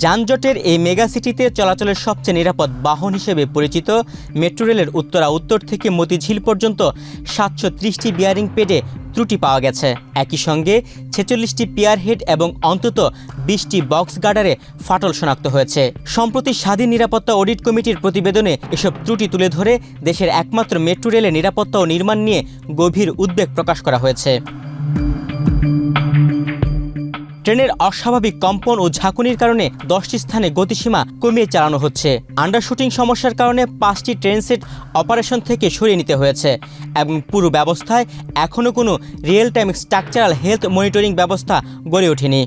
যানজটের এই মেগাসিটিতে চলাচলের সবচেয়ে নিরাপদ বাহন হিসেবে পরিচিত মেট্রো রেলের উত্তর থেকে মতিঝিল পর্যন্ত 730টি বিয়ারিং পেডে ত্রুটি পাওয়া গেছে। একই সঙ্গে 46টি পিয়ার হেড এবং অন্তত 20টি বক্স গার্ডারে ফাটল শনাক্ত হয়েছে। সম্প্রতি স্বাধীন নিরাপত্তা অডিট কমিটির প্রতিবেদনে এসব ত্রুটি তুলে ধরে দেশের একমাত্র মেট্রো রেলের নিরাপত্তা ও নির্মাণ নিয়ে গভীর উদ্বেগ প্রকাশ করা হয়েছে। ট্রেনের অস্বাভাবিক কম্পন ও ঝাঁকুনির কারণে 10টি স্থানে গতিসীমা কমিয়ে চালানো হচ্ছে। আন্ডারশুটিং সমস্যার কারণে 5টি ট্রেন সেট অপারেশন থেকে সরিয়ে নিতে হয়েছে এবং পুরো ব্যবস্থায় এখনও কোনো real time structural health monitoring ব্যবস্থা গড়ে ওঠেনি।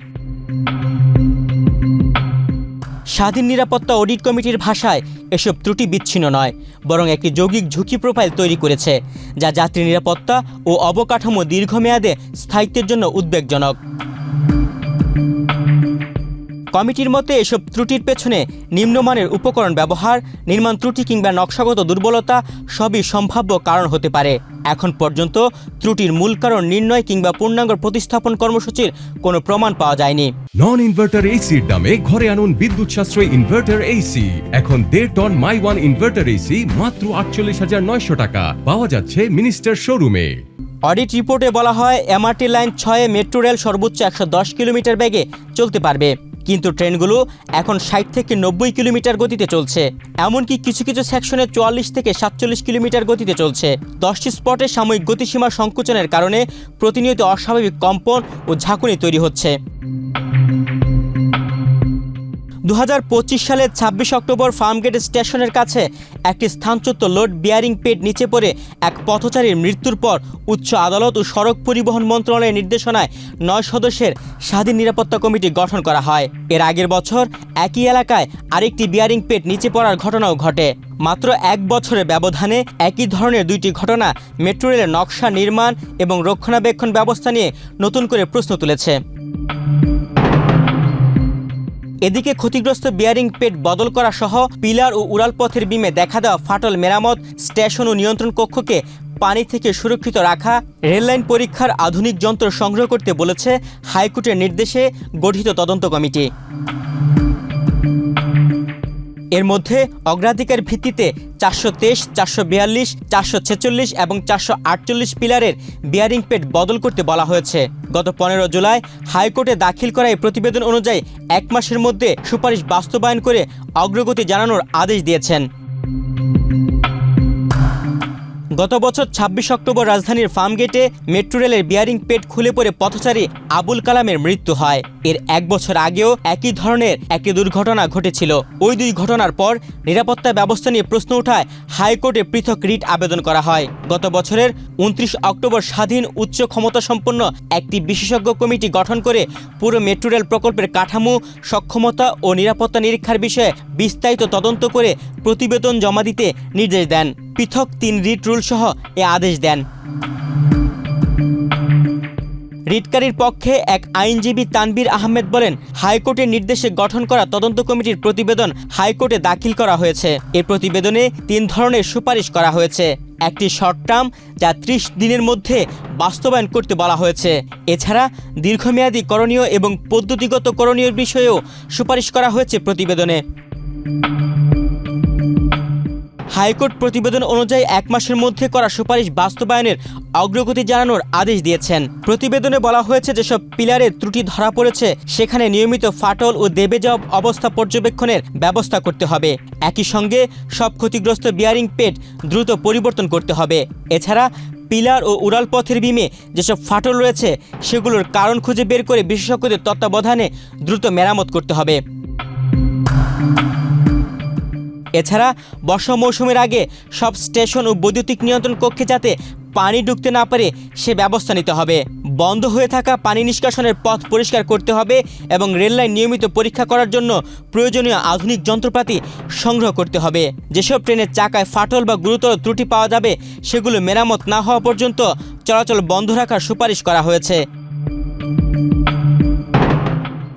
স্বাধীন নিরাপত্তা অডিট কমিটির ভাষায় এসব ত্রুটি বিচ্ছিন্ন নয়, বরং একটি যৌগিক ঝুঁকি প্রোফাইল তৈরি করেছে, যা যাত্রী নিরাপত্তা ও অবকাঠামো দীর্ঘমেয়াদে স্থায়িত্বের জন্য উদ্বেগজনক। কমিটির মতে এসব ত্রুটির পেছনে নিম্নমানের উপকরণ ব্যবহার, নির্মাণ ত্রুটি কিংবা নকশাগত দুর্বলতা সবই সম্ভাব্য কারণ হতে পারে। এখন পর্যন্ত ত্রুটির মূল কারণ নির্ণয় কিংবা পূর্ণাঙ্গ প্রতিস্থাপন কর্মসূচির কোনো প্রমাণ পাওয়া যায়নি। নন ইনভার্টার এসির দামে ঘরে আনুন বিদ্যুৎ সাশ্রয়ী ইনভার্টার এসি। এখন 1.5 ton my one inverter AC মাত্র 48,900 টাকা পাওয়া যাচ্ছে মিনিস্টার শোরুমে। অডিট রিপোর্টে বলা হয় এমআরটি লাইন 6-এ মেট্রো রেল সর্বোচ্চ 110 কিলোমিটার বেগে চলতে পারবে, কিন্তু ট্রেনগুলো এখন 60 থেকে 90 কিলোমিটার গতিতে চলছে। এমনকি কিছু কিছু সেকশনে 44 থেকে 47 কিলোমিটার গতিতে চলছে। 10টি স্পটে সাময়িক গতিসীমা সংকোচনের কারণে প্রতিনিয়ত অস্বাভাবিক কম্পন ও ঝাঁকুনি তৈরি হচ্ছে। 2025 সালের 26 অক্টোবর ফার্মগেট স্টেশনের কাছে একটি স্থানচ্যুত লোড বিয়ারিং পেড নিচে পড়ে এক পথচারীর মৃত্যুর পর উচ্চ আদালত ও সড়ক পরিবহন মন্ত্রণালয়ের নির্দেশনায় 9 সদস্যের স্বাধীন নিরাপত্তা কমিটি গঠন করা হয়। এর আগের বছর একই এলাকায় আরেকটি বিয়ারিং পেড নিচে পড়ার ঘটনাও ঘটে। মাত্র 1 বছরের ব্যবধানে একই ধরনের 2টি ঘটনা মেট্রো রেলের নকশা, নির্মাণ এবং রক্ষণাবেক্ষণ ব্যবস্থা নিয়ে নতুন করে প্রশ্ন তুলেছে। এদিকে ক্ষতিগ্রস্ত বিয়ারিং পেড বদল করা সহ পিলার ও উড়ালপথের বিমে দেখা দেওয়া ফাটল মেরামত, স্টেশন ও নিয়ন্ত্রণ কক্ষকে পানি থেকে সুরক্ষিত রাখা, রেললাইন পরীক্ষার আধুনিক যন্ত্র সংগ্রহ করতে বলেছে হাইকোর্টের নির্দেশে গঠিত তদন্ত কমিটি। এর মধ্যে অগ্রাধিকার ভিত্তিতে 423, 442, 446 এবং 448 পিলারের বিয়ারিং পেড বদল করতে বলা হয়েছে। গত 15 জুলাই হাইকোর্টে দাখিল করা এই প্রতিবেদন অনুযায়ী 1 মাসের মধ্যে সুপারিশ বাস্তবায়ন করে অগ্রগতি জানানোর আদেশ দিয়েছেন। গত বছর 26 অক্টোবর রাজধানীর ফার্মগেটে মেট্রো রেলের বিয়ারিং পেড খুলে পড়ে পথচারী আবুল কালামের মৃত্যু হয়। এর 1 বছর আগেও একই ধরনের একটি দুর্ঘটনা ঘটেছিল। ওই 2 ঘটনার পর নিরাপত্তা ব্যবস্থা নিয়ে প্রশ্ন ওঠায় হাইকোর্টে পৃথক রিট আবেদন করা হয়। গত বছরের 29 অক্টোবর স্বাধীন উচ্চ ক্ষমতাসম্পন্ন একটি বিশেষজ্ঞ কমিটি গঠন করে পুরো মেট্রো রেল প্রকল্পের কাঠামো, সক্ষমতা ও নিরাপত্তা নিরীক্ষার বিষয়ে বিস্তারিত তদন্ত করে প্রতিবেদন জমা দিতে নির্দেশ দেন। পৃথক 3 রিট রুল সহ এ আদেশ দেন। রিটকারীর পক্ষে এক আইনজীবী তানবীর আহমেদ বলেন, হাইকোর্টের নির্দেশে গঠন করা তদন্ত কমিটির প্রতিবেদন হাইকোর্টে দাখিল করা হয়েছে। এর প্রতিবেদনে 3 ধরনের সুপারিশ করা হয়েছে। একটি শর্ট টার্ম, যা 30 দিনের মধ্যে বাস্তবায়ন করতে বলা হয়েছে। এছাড়া দীর্ঘমেয়াদী করণীয় এবং পদ্ধতিগত করণীয় বিষয়েও সুপারিশ করা হয়েছে প্রতিবেদনে। হাইকোর্ট প্রতিবেদন অনুযায়ী 1 মাসের মধ্যে করা সুপারিশ বাস্তবায়নের অগ্রগতি জানানোর আদেশ দিয়েছেন। প্রতিবেদনে বলা হয়েছে যেসব পিলারে ত্রুটি ধরা পড়েছে সেখানে নিয়মিত ফাটল ও দেবে যাওয়া অবস্থা পর্যবেক্ষণের ব্যবস্থা করতে হবে। একই সঙ্গে সব ক্ষতিগ্রস্ত বিয়ারিং পেড দ্রুত পরিবর্তন করতে হবে। এছাড়া পিলার ও উড়ালপথের বিমে যেসব ফাটল রয়েছে সেগুলোর কারণ খুঁজে বের করে বিশেষজ্ঞদের তত্ত্বাবধানে দ্রুত মেরামত করতে হবে। এছাড়া বর্ষা মৌসুমের আগে সব স্টেশন ও বৈদ্যুতিক নিয়ন্ত্রণ কক্ষে যাতে পানি ঢুকতে না পারে সে ব্যবস্থা নিতে হবে। বন্ধ হয়ে থাকা পানি নিষ্কাশনের পথ পরিষ্কার করতে হবে এবং রেললাইন নিয়মিত পরীক্ষা করার জন্য প্রয়োজনীয় আধুনিক যন্ত্রপাতি সংগ্রহ করতে হবে। যেসব ট্রেনের চাকায় ফাটল বা গুরুতর ত্রুটি পাওয়া যাবে সেগুলো মেরামত না হওয়া পর্যন্ত চলাচল বন্ধ রাখার সুপারিশ করা হয়েছে।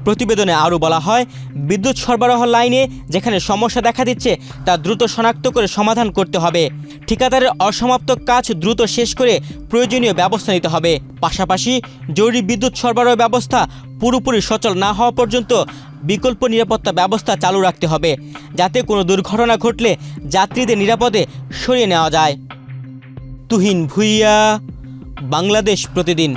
প্রতিবেদনে আরও বলা হয়, বিদ্যুৎ সরবরাহ লাইনে যেখানে সমস্যা দেখা দিচ্ছে তা দ্রুত শনাক্ত করে সমাধান করতে হবে। ঠিকাদারের অসমাপ্ত কাজ দ্রুত শেষ করে প্রয়োজনীয় ব্যবস্থা নিতে হবে। পাশাপাশি জরুরি বিদ্যুৎ সরবরাহ ব্যবস্থা পুরোপুরি সচল না হওয়া পর্যন্ত বিকল্প নিরাপত্তা ব্যবস্থা চালু রাখতে হবে, যাতে কোনো দুর্ঘটনা ঘটলে যাত্রীদের নিরাপদে সরিয়ে নেওয়া যায়। তুহিন ভুইয়া, বাংলাদেশ প্রতিদিন।